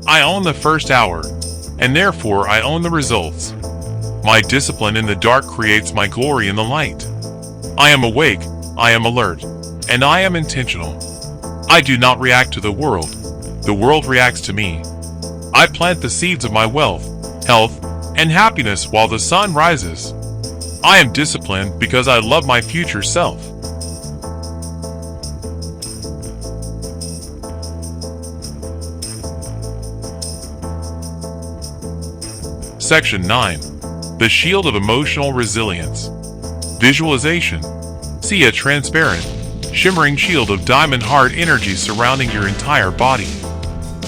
I own the first hour, and therefore I own the results. My discipline in the dark creates my glory in the light. I am awake, I am alert, and I am intentional. I do not react to the world reacts to me. I plant the seeds of my wealth, health, and happiness while the sun rises. I am disciplined because I love my future self. Section 9. The Shield of Emotional Resilience. Visualization. See a transparent, shimmering shield of diamond heart energy surrounding your entire body.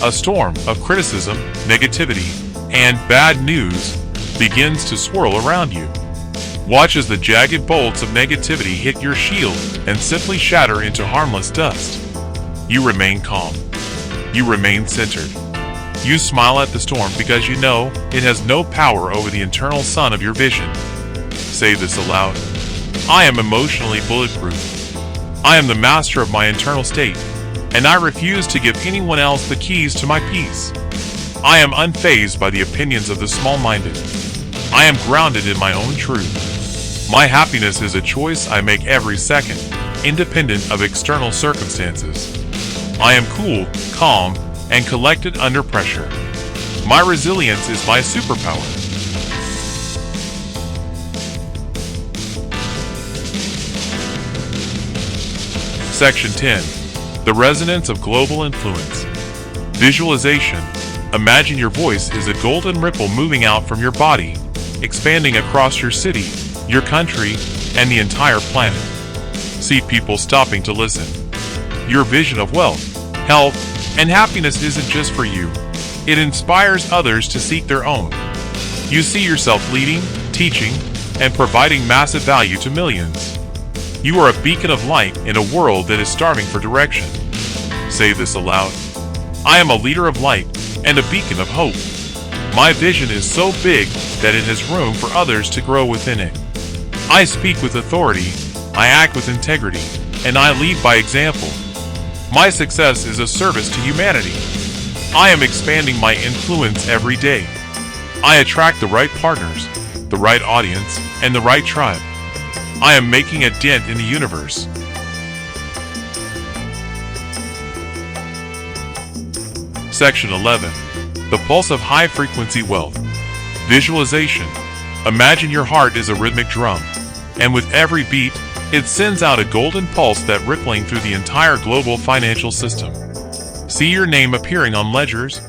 A storm of criticism, negativity, and bad news begins to swirl around you. Watch as the jagged bolts of negativity hit your shield and simply shatter into harmless dust. You remain calm. You remain centered. You smile at the storm because you know it has no power over the internal sun of your vision. Say this aloud. I am emotionally bulletproof. I am the master of my internal state, and I refuse to give anyone else the keys to my peace. I am unfazed by the opinions of the small-minded. I am grounded in my own truth. My happiness is a choice I make every second, independent of external circumstances. I am cool, calm, and collected under pressure. My resilience is my superpower. Section 10. The Resonance of Global Influence. Visualization. Imagine your voice is a golden ripple moving out from your body, expanding across your city, your country, and the entire planet. See people stopping to listen. Your vision of wealth, health, and happiness isn't just for you. It inspires others to seek their own. You see yourself leading, teaching, and providing massive value to millions. You are a beacon of light in a world that is starving for direction. Say this aloud. I am a leader of light and a beacon of hope. My vision is so big that it has room for others to grow within it. I speak with authority, I act with integrity, and I lead by example. My success is a service to humanity. I am expanding my influence every day. I attract the right partners, the right audience, and the right tribe. I am making a dent in the universe. Section 11. The Pulse of High-Frequency Wealth. Visualization. Imagine your heart is a rhythmic drum, and with every beat, it sends out a golden pulse that rippling through the entire global financial system. See your name appearing on ledgers,